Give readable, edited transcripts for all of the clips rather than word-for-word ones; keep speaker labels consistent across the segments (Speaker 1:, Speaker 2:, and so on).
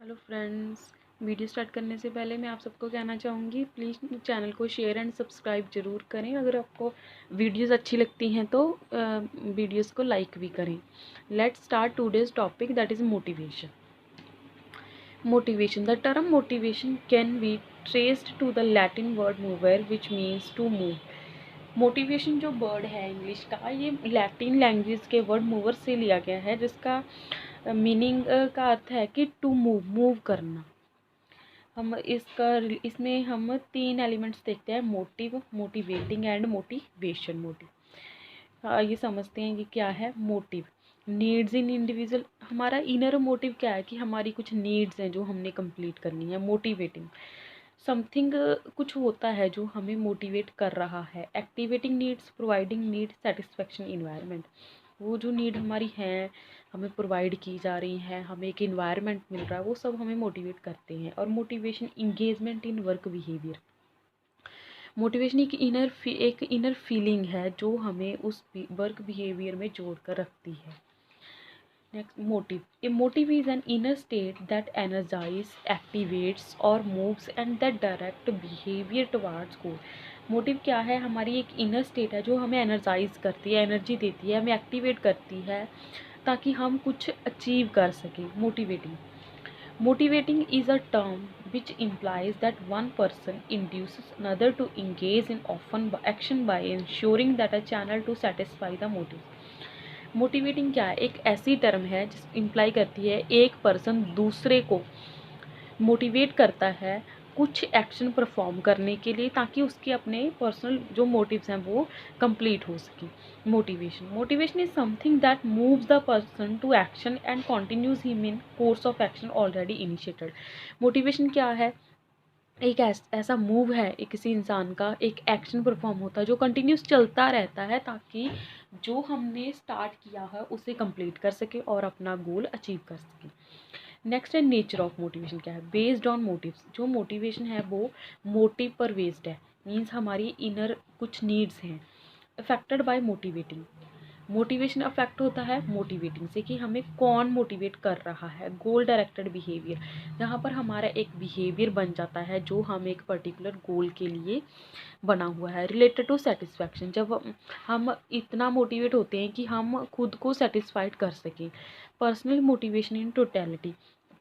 Speaker 1: Hello friends, video start करने से पहले मैं आप सबको कहना चाहूँगी प्लीज़ चैनल को शेयर एंड सब्सक्राइब ज़रूर करें। अगर आपको वीडियोस अच्छी लगती हैं तो वीडियोस को लाइक भी करें। Let's start today's topic that is motivation. Motivation, the term motivation can be traced to the Latin word movere which means to move. Motivation जो वर्ड है इंग्लिश का, ये लैटिन लैंग्वेज के वर्ड मूवर से लिया गया है, जिसका मीनिंग का अर्थ है कि टू मूव करना। हम इसमें हम तीन एलिमेंट्स देखते हैं, मोटिव, मोटिवेटिंग एंड मोटिवेशन। ये समझते हैं कि क्या है मोटिव। नीड्स इन इंडिविजुअल, हमारा इनर मोटिव क्या है कि हमारी कुछ नीड्स हैं जो हमने कंप्लीट करनी है। मोटिवेटिंग समथिंग, कुछ होता है जो हमें मोटिवेट कर रहा है। Activating needs, providing need satisfaction environment, वो जो नीड हमारी हैं हमें प्रोवाइड की जा रही हैं, हमें एक इन्वायरमेंट मिल रहा है, वो सब हमें मोटिवेट करते हैं। और motivation engagement in work behaviour, motivation एक इनर फीलिंग है जो हमें उस वर्क बिहेवियर में जोड़ कर रखती है। Next, motive, a motive is an inner state that energize, activates और moves and that direct behaviour towards goal. Motive क्या है? हमारी एक इनर स्टेट है जो हमें एनर्जाइज करती है, एनर्जी देती है, हमें एक्टिवेट करती है ताकि हम कुछ अचीव कर सकें। Motivating is a term which implies that one person induces another to engage in often action by ensuring that a channel to satisfy the motive। Motivating क्या है? एक ऐसी टर्म है जिस इम्प्लाई करती है एक पर्सन दूसरे को मोटिवेट करता है कुछ एक्शन परफॉर्म करने के लिए ताकि उसके अपने पर्सनल जो मोटिव्स हैं वो कंप्लीट हो सके। Motivation is something that moves the person to action and continues him in course of action already initiated. Motivation क्या है? एक ऐसा मूव है एक किसी इंसान का, एक एक्शन परफॉर्म होता है जो कंटिन्यूस चलता रहता है ताकि जो हमने स्टार्ट किया है उसे कंप्लीट कर सके और अपना गोल अचीव कर सके। नेक्स्ट है नेचर ऑफ मोटिवेशन क्या है? बेस्ड ऑन मोटिव्स, जो मोटिवेशन है वो मोटिव पर बेस्ड है, मीन्स हमारी इनर कुछ नीड्स हैं। Affected by motivating, motivation affect होता है मोटिवेटिंग से कि हमें कौन मोटिवेट कर रहा है। गोल डायरेक्टेड बिहेवियर, जहाँ पर हमारा एक बिहेवियर बन जाता है जो हम एक पर्टिकुलर गोल के लिए बना हुआ है। रिलेटेड टू सेटिस्फैक्शन, जब हम इतना मोटिवेट होते हैं कि हम खुद को सेटिस्फाइड कर सकें। पर्सनल मोटिवेशन इन टोटलिटी,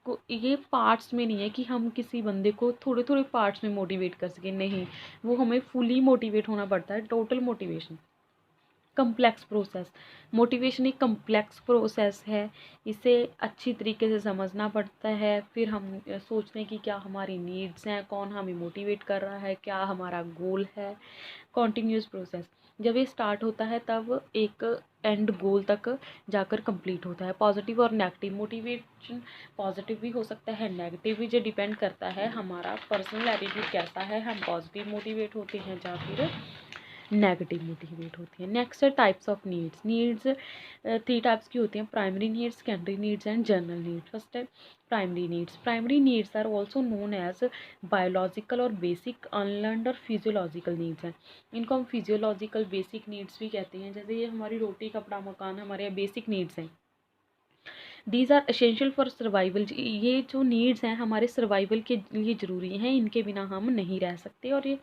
Speaker 1: को ये पार्ट्स में नहीं है कि हम किसी बंदे को थोड़े थोड़े पार्ट्स में मोटिवेट कर सकें, नहीं, वो हमें फुली मोटिवेट होना पड़ता है, total motivation. Complex process, motivation एक कम्प्लेक्स प्रोसेस है, इसे अच्छी तरीके से समझना पड़ता है। फिर हम सोचते हैं कि क्या हमारी नीड्स हैं, कौन हमें मोटिवेट कर रहा है, क्या हमारा गोल है। कॉन्टीन्यूस प्रोसेस, जब ये स्टार्ट होता है तब एक एंड गोल तक जाकर कंप्लीट होता है। पॉजिटिव और नेगेटिव, मोटिवेशन पॉजिटिव भी हो सकता है, नेगेटिव भी, जो डिपेंड करता है हमारा पर्सनल एटीट्यूड कैसा है, हम पॉजिटिव मोटिवेट होते हैं या फिर नेगेटिव मोटिवेट होती है। नेक्स्ट है टाइप्स ऑफ नीड्स 3 टाइप्स की होती हैं, primary needs, secondary needs and general needs. First है primary needs are also known as biological और बेसिक, अनलर्नड और फिजियोलॉजिकल नीड्स हैं। इनको हम फिजियोलॉजिकल बेसिक नीड्स भी कहते हैं, जैसे ये हमारी रोटी कपड़ा मकान हमारे बेसिक नीड्स हैं। These are essential for survival, ये जो नीड्स हैं हमारे सर्वाइवल के लिए ज़रूरी हैं, इनके बिना हम नहीं रह सकते और ये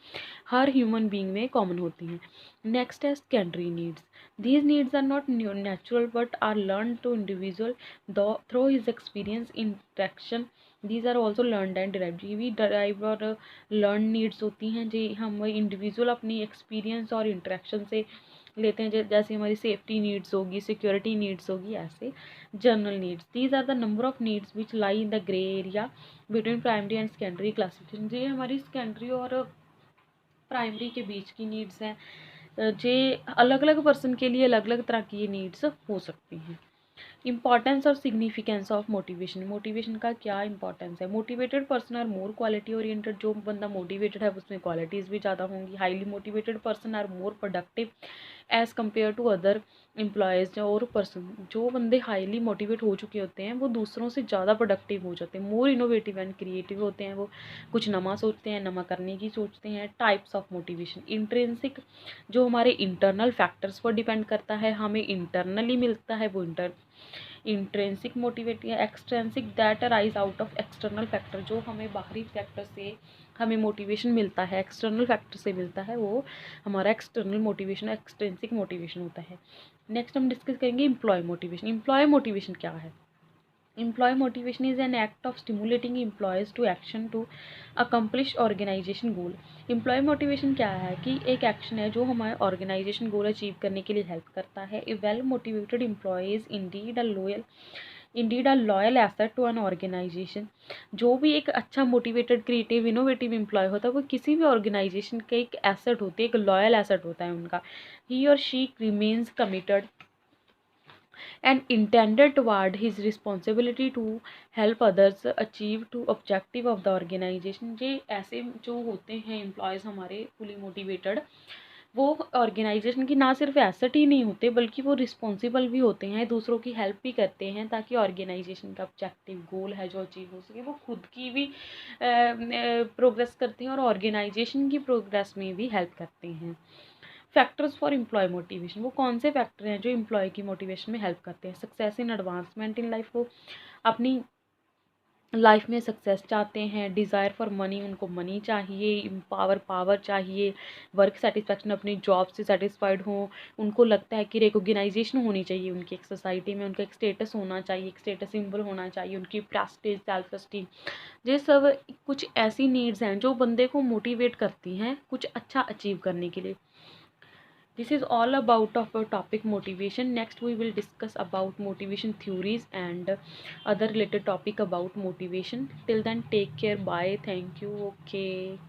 Speaker 1: हर ह्यूमन बीइंग में कॉमन होती हैं। नेक्स्ट है secondary needs, these needs are not natural but are learn to individual through his experience interaction. These are also learned and derived, ये भी डिराइव और लर्न नीड्स होती हैं जो हम इंडिविजुअल अपनी एक्सपीरियंस और इंटरेक्शन से लेते हैं, जैसे हमारी सेफ्टी नीड्स होगी, सिक्योरिटी नीड्स होगी, ऐसे। General needs, these are the number of needs which lie in the grey area between primary and secondary classification, ये हमारी सेकेंडरी और प्राइमरी के बीच की नीड्स हैं। जे अलग अलग पर्सन के लिए अलग अलग तरह की ये नीड्स हो सकती हैं। इंपॉर्टेंस और सिग्निफिकेंस ऑफ मोटिवेशन, मोटिवेशन का क्या इंपॉर्टेंस है? Motivated person are more quality oriented, जो बंदा मोटिवेटेड है उसमें क्वालिटीज़ भी ज़्यादा होंगी। Highly motivated person are more productive as compare to other employees, और पर्सन, जो बंदे हाईली मोटिवेट हो चुके होते हैं वो दूसरों से ज़्यादा प्रोडक्टिव हो जाते हैं, मोर इनोवेटिव एंड क्रिएटिव होते हैं, वो कुछ नवा सोचते हैं, नवा करने की सोचते हैं। टाइप्स ऑफ मोटिवेशन, इंट्रिंसिक, जो हमारे इंटरनल फैक्टर्स पर डिपेंड करता है, हमें इंटरनली मिलता है, वो इंट्रेंसिक मोटिवेट या extrinsic that arise out of external factor, जो हमें बाहरी फैक्टर से हमें मोटिवेशन मिलता है, एक्सटर्नल फैक्टर से मिलता है, वो हमारा एक्सटर्नल मोटिवेशन एक्सट्रेंसिक मोटिवेशन होता है। नेक्स्ट हम डिस्कस करेंगे एम्प्लॉय मोटिवेशन। एम्प्लॉय मोटिवेशन क्या है? Employee motivation is an act of stimulating employees to action to accomplish organization goal. Employee motivation क्या है कि एक एक्शन है जो हमारे ऑर्गेनाइजेशन गोल अचीव करने के लिए हेल्प करता है। A well motivated employee is indeed a loyal asset to an organization. जो भी एक अच्छा मोटिवेटेड क्रिएटिव इनोवेटिव एम्प्लॉय होता है वो किसी भी ऑर्गेनाइजेशन का एक एसेट होती है, एक लॉयल एसेट होता है उनका। He or she remains committed and intended toward his responsibility to help others achieve to objective of the organization। ये ऐसे जो होते हैं एम्प्लॉयज़ हमारे फुली मोटिवेटेड, वो ऑर्गेनाइजेशन की ना सिर्फ एसेट ही नहीं होते बल्कि वो रिस्पॉन्सिबल भी होते हैं, दूसरों की हेल्प भी करते हैं ताकि ऑर्गेनाइजेशन का ऑब्जेक्टिव गोल है जो अचीव हो सके। वो खुद की भी प्रोग्रेस करते हैं और ऑर्गेनाइजेशन की प्रोग्रेस में भी हेल्प करते हैं। फैक्टर्स फॉर एम्प्लॉय मोटिवेशन, वो कौन से फैक्टर हैं जो एम्प्लॉय की मोटिवेशन में हेल्प करते हैं? Success in advancement in life, वो अपनी लाइफ में सक्सेस चाहते हैं। डिज़ायर फॉर मनी, उनको मनी चाहिए। पावर चाहिए। वर्क सेटिस्फैक्शन, अपनी जॉब से सेटिस्फाइड हों। उनको लगता है कि रिकॉग्नाइजेशन होनी चाहिए उनकी एक सोसाइटी में, उनका एक स्टेटस होना चाहिए, एक स्टेटस सिंबल होना चाहिए, उनकी प्रेस्टीज, सेल्फ एस्टीम। ये सब कुछ ऐसी नीड्स हैं जो बंदे को मोटिवेट करती हैं कुछ अच्छा अचीव करने के लिए। This is all about of our topic motivation. Next we will discuss about motivation theories and other related topic about motivation. Till then, take care. Bye. Thank you. Okay.